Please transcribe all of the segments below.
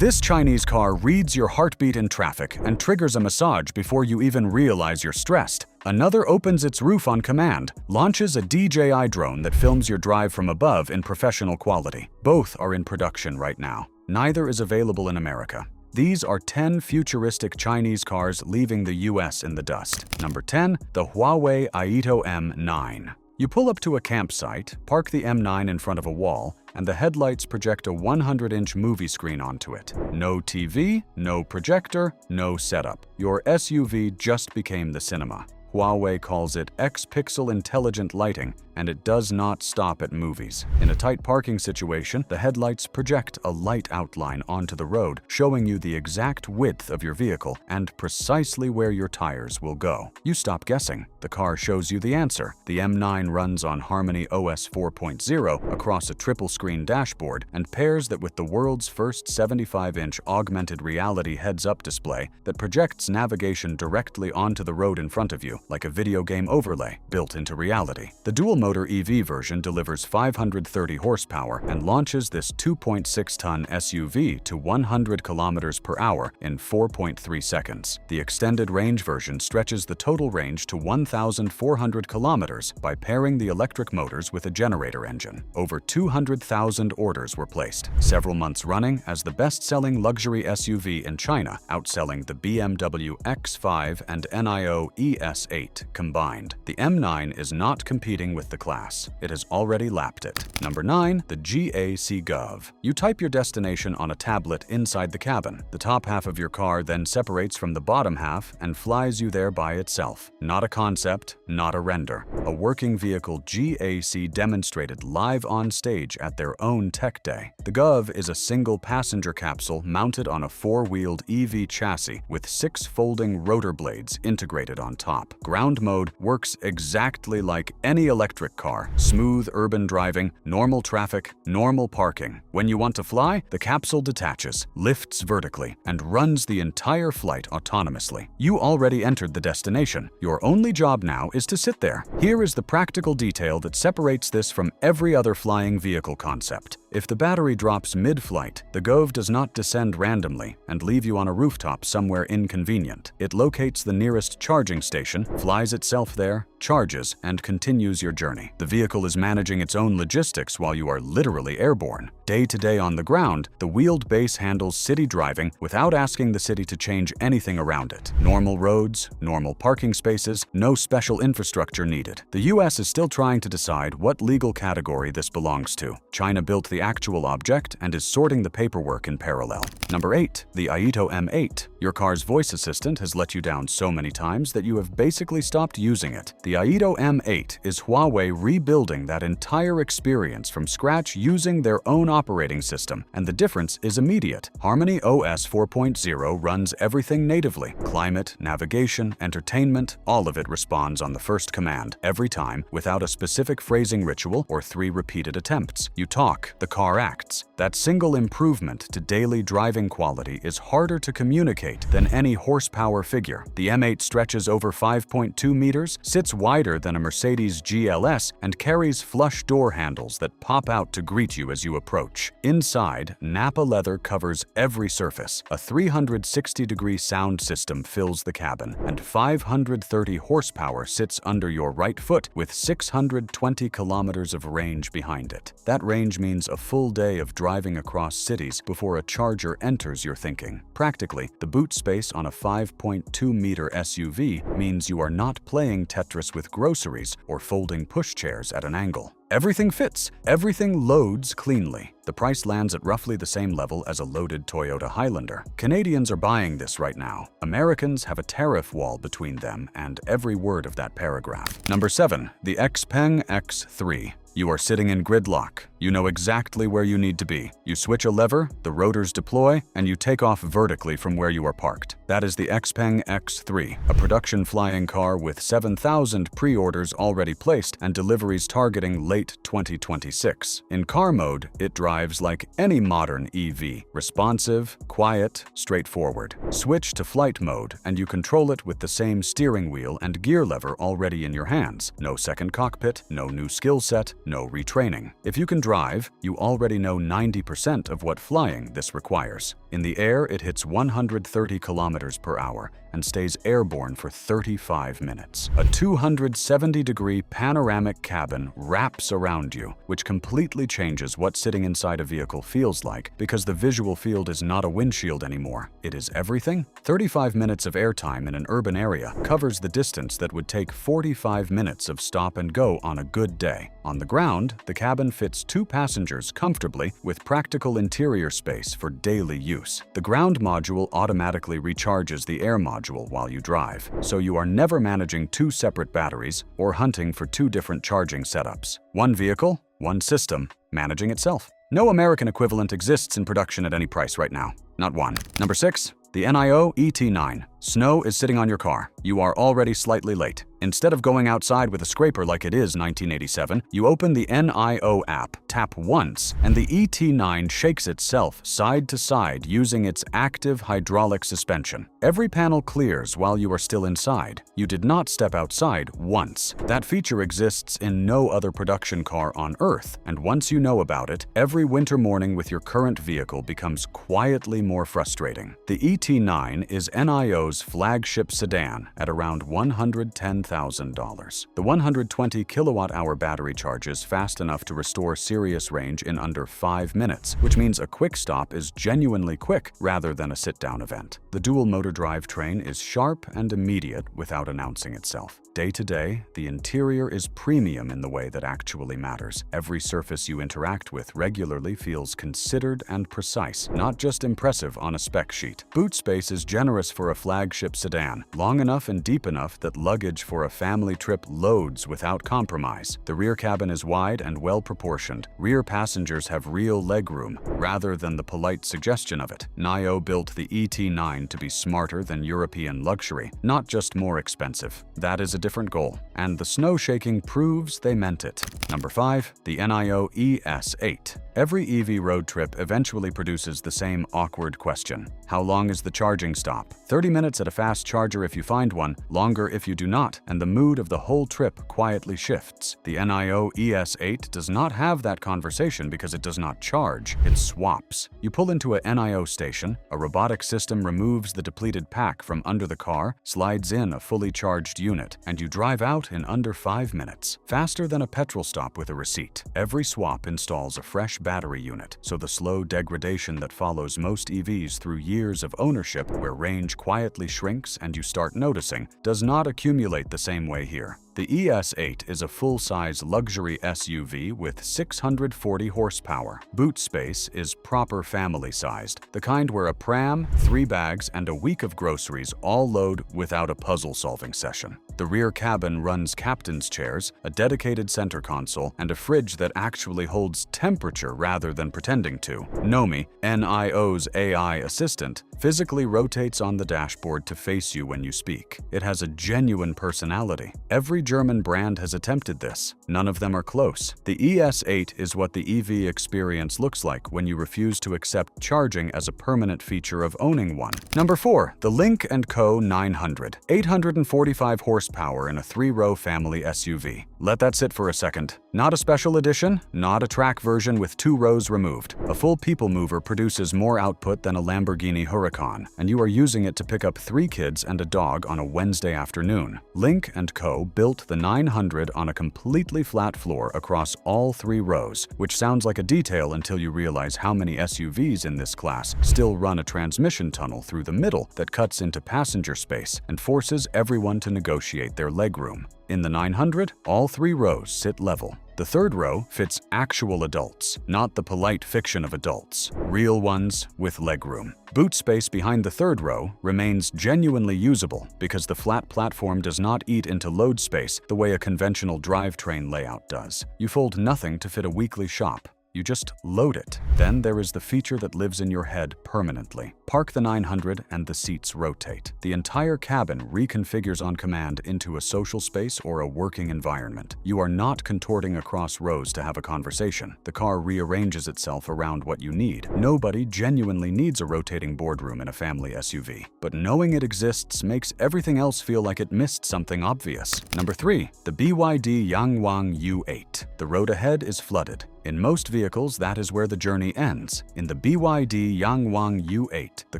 This Chinese car reads your heartbeat in traffic and triggers a massage before you even realize you're stressed. Another opens its roof on command, launches a DJI drone that films your drive from above in professional quality. Both are in production right now. Neither is available in America. These are 10 futuristic Chinese cars leaving the US in the dust. Number 10, the Huawei Aito M9. You pull up to a campsite, park the M9 in front of a wall, and the headlights project a 100-inch movie screen onto it. No TV, no projector, no setup. Your SUV just became the cinema. Huawei calls it X-pixel intelligent lighting, and it does not stop at movies. In a tight parking situation, the headlights project a light outline onto the road, showing you the exact width of your vehicle and precisely where your tires will go. You stop guessing. The car shows you the answer. The M9 runs on Harmony OS 4.0 across a triple-screen dashboard and pairs that with the world's first 75-inch augmented reality heads-up display that projects navigation directly onto the road in front of you, like a video game overlay built into reality. The dual-motor EV version delivers 530 horsepower and launches this 2.6-ton SUV to 100 kilometers per hour in 4.3 seconds. The extended range version stretches the total range to 1,400 kilometers by pairing the electric motors with a generator engine. Over 200,000 orders were placed, several months running as the best-selling luxury SUV in China, outselling the BMW X5 and NIO ES8 combined. The M9 is not competing with the class. It has already lapped it. Number 9, the GAC Gov. You type your destination on a tablet inside the cabin. The top half of your car then separates from the bottom half and flies you there by itself. Not a concept, not a render. A working vehicle GAC demonstrated live on stage at their own tech day. The Gov is a single passenger capsule mounted on a four-wheeled EV chassis with 6 folding rotor blades integrated on top. Ground mode works exactly like any electric car. Smooth urban driving, normal traffic, normal parking. When you want to fly, the capsule detaches, lifts vertically, and runs the entire flight autonomously. You already entered the destination. Your only job now is to sit there. Here is the practical detail that separates this from every other flying vehicle concept. If the battery drops mid-flight, the Gov does not descend randomly and leave you on a rooftop somewhere inconvenient. It locates the nearest charging station, flies itself there, charges, and continues your journey. The vehicle is managing its own logistics while you are literally airborne. Day to day on the ground, the wheeled base handles city driving without asking the city to change anything around it. Normal roads, normal parking spaces, no special infrastructure needed. The US is still trying to decide what legal category this belongs to. China built the actual object and is sorting the paperwork in parallel. Number 8, the Aito M8. Your car's voice assistant has let you down so many times that you have basically stopped using it. The Aito M8 is Huawei rebuilding that entire experience from scratch using their own operating system, and the difference is immediate. Harmony OS 4.0 runs everything natively. Climate, navigation, entertainment, all of it responds on the first command, every time, without a specific phrasing ritual or 3 repeated attempts. You talk, the car acts. That single improvement to daily driving quality is harder to communicate than any horsepower figure. The M8 stretches over 5.2 meters, sits wider than a Mercedes GLS, and carries flush door handles that pop out to greet you as you approach. Inside, Nappa leather covers every surface. A 360-degree sound system fills the cabin, and 530 horsepower sits under your right foot with 620 kilometers of range behind it. That range means a full day of driving across cities before a charger enters your thinking. Practically, the boot space on a 5.2-meter SUV means you are not playing Tetris with groceries or folding pushchairs at an angle. Everything fits, everything loads cleanly. The price lands at roughly the same level as a loaded Toyota Highlander. Canadians are buying this right now. Americans have a tariff wall between them and every word of that paragraph. Number 7, the XPeng X3. You are sitting in gridlock. You know exactly where you need to be. You switch a lever, the rotors deploy, and you take off vertically from where you are parked. That is the XPeng X3, a production flying car with 7,000 pre-orders already placed and deliveries targeting late late 2026. In car mode, it drives like any modern EV, responsive, quiet, straightforward. Switch to flight mode and you control it with the same steering wheel and gear lever already in your hands. No second cockpit, no new skill set, no retraining. If you can drive, you already know 90% of what flying this requires. In the air, it hits 130 kilometers per hour and stays airborne for 35 minutes. A 270-degree panoramic cabin wraps around you, which completely changes what sitting inside a vehicle feels like because the visual field is not a windshield anymore. It is everything. 35 minutes of airtime in an urban area covers the distance that would take 45 minutes of stop and go on a good day. On the ground, the cabin fits 2 passengers comfortably with practical interior space for daily use. The ground module automatically recharges the air module while you drive, so you are never managing 2 separate batteries or hunting for 2 different charging setups. One vehicle, one system, managing itself. No American equivalent exists in production at any price right now. Not one. Number 6. The NIO ET9. Snow is sitting on your car. You are already slightly late. Instead of going outside with a scraper like it is 1987, you open the NIO app, tap once, and the ET9 shakes itself side to side using its active hydraulic suspension. Every panel clears while you are still inside. You did not step outside once. That feature exists in no other production car on Earth, and once you know about it, every winter morning with your current vehicle becomes quietly more frustrating. The ET9 is NIO's flagship sedan at around $110,000. The 120 kilowatt-hour battery charges fast enough to restore serious range in under 5 minutes, which means a quick stop is genuinely quick rather than a sit-down event. The dual-motor drivetrain is sharp and immediate without announcing itself. Day to day, the interior is premium in the way that actually matters. Every surface you interact with regularly feels considered and precise, not just impressive on a spec sheet. Boot space is generous for a flagship sedan, long enough and deep enough that luggage for a family trip loads without compromise. The rear cabin is wide and well-proportioned. Rear passengers have real legroom, rather than the polite suggestion of it. NIO built the ET9 to be smarter than European luxury, not just more expensive. That is a different goal, and the snow shaking proves they meant it. Number 5. The NIO ES8. Every EV road trip eventually produces the same awkward question. How long is the charging stop? 30 minutes at a fast charger if you find one, longer if you do not, and the mood of the whole trip quietly shifts. The NIO ES8 does not have that conversation because it does not charge, it swaps. You pull into a NIO station, a robotic system removes the depleted pack from under the car, slides in a fully charged unit, and you drive out in under 5 minutes. Faster than a petrol stop with a receipt. Every swap installs a fresh battery unit, so the slow degradation that follows most EVs through years of ownership, where range quietly shrinks and you start noticing, does not accumulate the same way here. The ES8 is a full-size luxury SUV with 640 horsepower. Boot space is proper family-sized, the kind where a pram, 3 bags, and a week of groceries all load without a puzzle-solving session. The rear cabin runs captain's chairs, a dedicated center console, and a fridge that actually holds temperature rather than pretending to. Nomi, NIO's AI assistant, physically rotates on the dashboard to face you when you speak. It has a genuine personality. Every German brand has attempted this. None of them are close. The ES8 is what the EV experience looks like when you refuse to accept charging as a permanent feature of owning one. Number 4. The Lynk & Co 900. 845 horsepower in a 3-row family SUV. Let that sit for a second. Not a special edition, not a track version with 2 rows removed. A full people mover produces more output than a Lamborghini Huracan, and you are using it to pick up 3 kids and a dog on a Wednesday afternoon. Lynk & Co built the 900 on a completely flat floor across all 3 rows, which sounds like a detail until you realize how many SUVs in this class still run a transmission tunnel through the middle that cuts into passenger space and forces everyone to negotiate their legroom. In the 900, all 3 rows sit level. The 3rd row fits actual adults, not the polite fiction of adults, real ones with legroom. Boot space behind the 3rd row remains genuinely usable because the flat platform does not eat into load space the way a conventional drivetrain layout does. You fold nothing to fit a weekly shop. You just load it. Then there is the feature that lives in your head permanently. Park the 900 and the seats rotate. The entire cabin reconfigures on command into a social space or a working environment. You are not contorting across rows to have a conversation. The car rearranges itself around what you need. Nobody genuinely needs a rotating boardroom in a family SUV. But knowing it exists makes everything else feel like it missed something obvious. Number 3. The BYD Yangwang U8. The road ahead is flooded. In most vehicles, that is where the journey ends. In the BYD Yangwang U8, the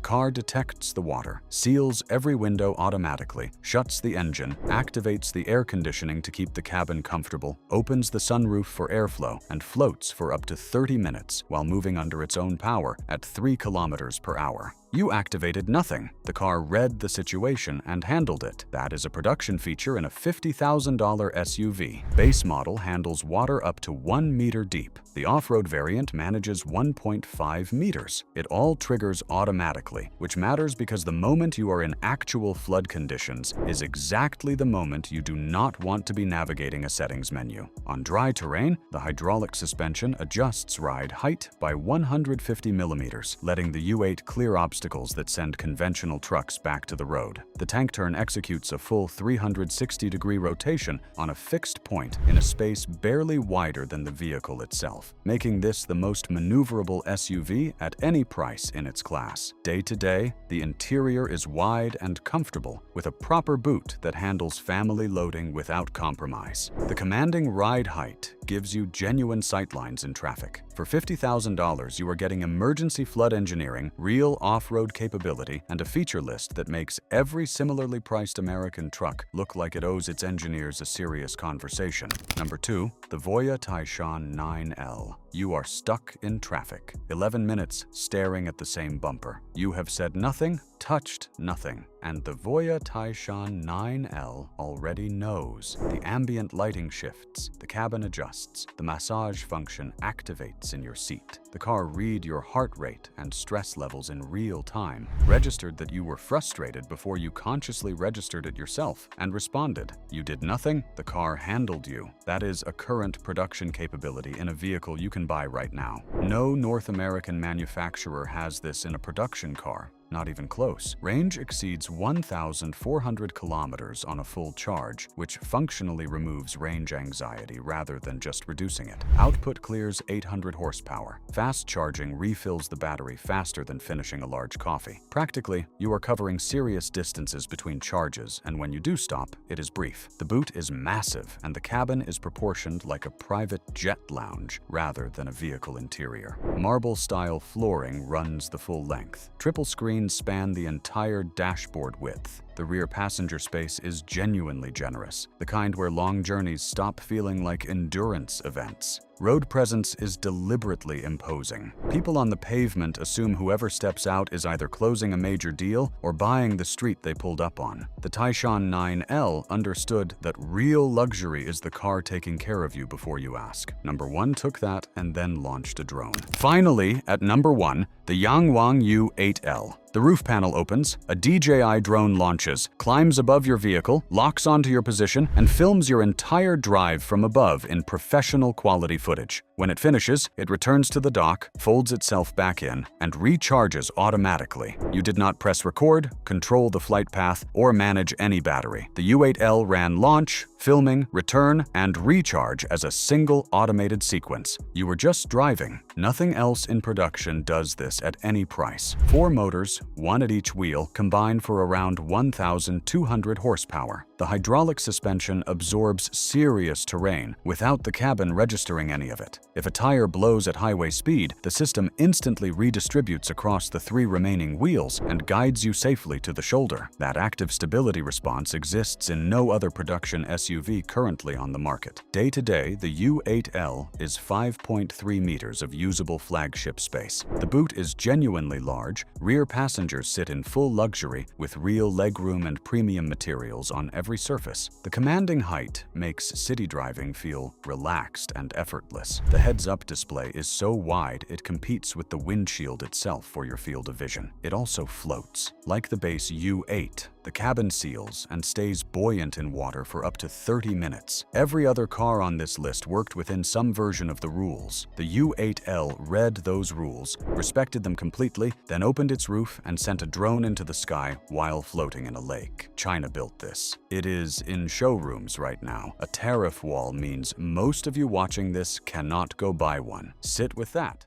car detects the water, seals every window automatically, shuts the engine, activates the air conditioning to keep the cabin comfortable, opens the sunroof for airflow, and floats for up to 30 minutes while moving under its own power at 3 kilometers per hour. You activated nothing. The car read the situation and handled it. That is a production feature in a $50,000 SUV. Base model handles water up to 1 meter deep. The off-road variant manages 1.5 meters. It all triggers automatically, which matters because the moment you are in actual flood conditions is exactly the moment you do not want to be navigating a settings menu. On dry terrain, the hydraulic suspension adjusts ride height by 150 millimeters, letting the U8 clear obstacles that send conventional trucks back to the road. The tank turn executes a full 360-degree rotation on a fixed point in a space barely wider than the vehicle itself, making this the most maneuverable SUV at any price in its class. Day to day, the interior is wide and comfortable, with a proper boot that handles family loading without compromise. The commanding ride height gives you genuine sightlines in traffic. For $50,000, you are getting emergency flood engineering, real off-road capability, and a feature list that makes every similarly priced American truck look like it owes its engineers a serious conversation. Number 2. The Voya Taishan 9L. You are stuck in traffic. 11 minutes staring at the same bumper. You have said nothing, touched nothing, and the Voya Taishan 9L already knows. The ambient lighting shifts, the cabin adjusts, the massage function activates in your seat. The car read your heart rate and stress levels in real time, registered that you were frustrated before you consciously registered it yourself, and responded. You did nothing, the car handled you. That is a current production capability in a vehicle you can buy right now. No North American manufacturer has this in a production car. Not even close. Range exceeds 1,400 kilometers on a full charge, which functionally removes range anxiety rather than just reducing it. Output clears 800 horsepower. Fast charging refills the battery faster than finishing a large coffee. Practically, you are covering serious distances between charges, and when you do stop, it is brief. The boot is massive, and the cabin is proportioned like a private jet lounge rather than a vehicle interior. Marble-style flooring runs the full length. Triple screen span the entire dashboard width. The rear passenger space is genuinely generous, the kind where long journeys stop feeling like endurance events. Road presence is deliberately imposing. People on the pavement assume whoever steps out is either closing a major deal or buying the street they pulled up on. The Taishan 9L understood that real luxury is the car taking care of you before you ask. Number 1 took that and then launched a drone. Finally, at number 1, the Yangwang U8L. The roof panel opens, a DJI drone launches, climbs above your vehicle, locks onto your position, and films your entire drive from above in professional quality footage. When it finishes, it returns to the dock, folds itself back in, and recharges automatically. You did not press record, control the flight path, or manage any battery. The U8L ran launch, filming, return, and recharge as a single automated sequence. You were just driving. Nothing else in production does this at any price. 4 motors, 1 at each wheel, combine for around 1,200 horsepower. The hydraulic suspension absorbs serious terrain without the cabin registering any of it. If a tire blows at highway speed, the system instantly redistributes across the 3 remaining wheels and guides you safely to the shoulder. That active stability response exists in no other production SUV currently on the market. Day to day, the U8L is 5.3 meters of usable flagship space. The boot is genuinely large. Rear passengers sit in full luxury with real legroom and premium materials on every surface. The commanding height makes city driving feel relaxed and effortless. The heads-up display is so wide it competes with the windshield itself for your field of vision. It also floats. Like the base U8, The cabin seals and stays buoyant in water for up to 30 minutes. Every other car on this list worked within some version of the rules. The U8L read those rules, respected them completely, then opened its roof and sent a drone into the sky while floating in a lake. China built this. It is in showrooms right now. A tariff wall means most of you watching this cannot go buy one. Sit with that.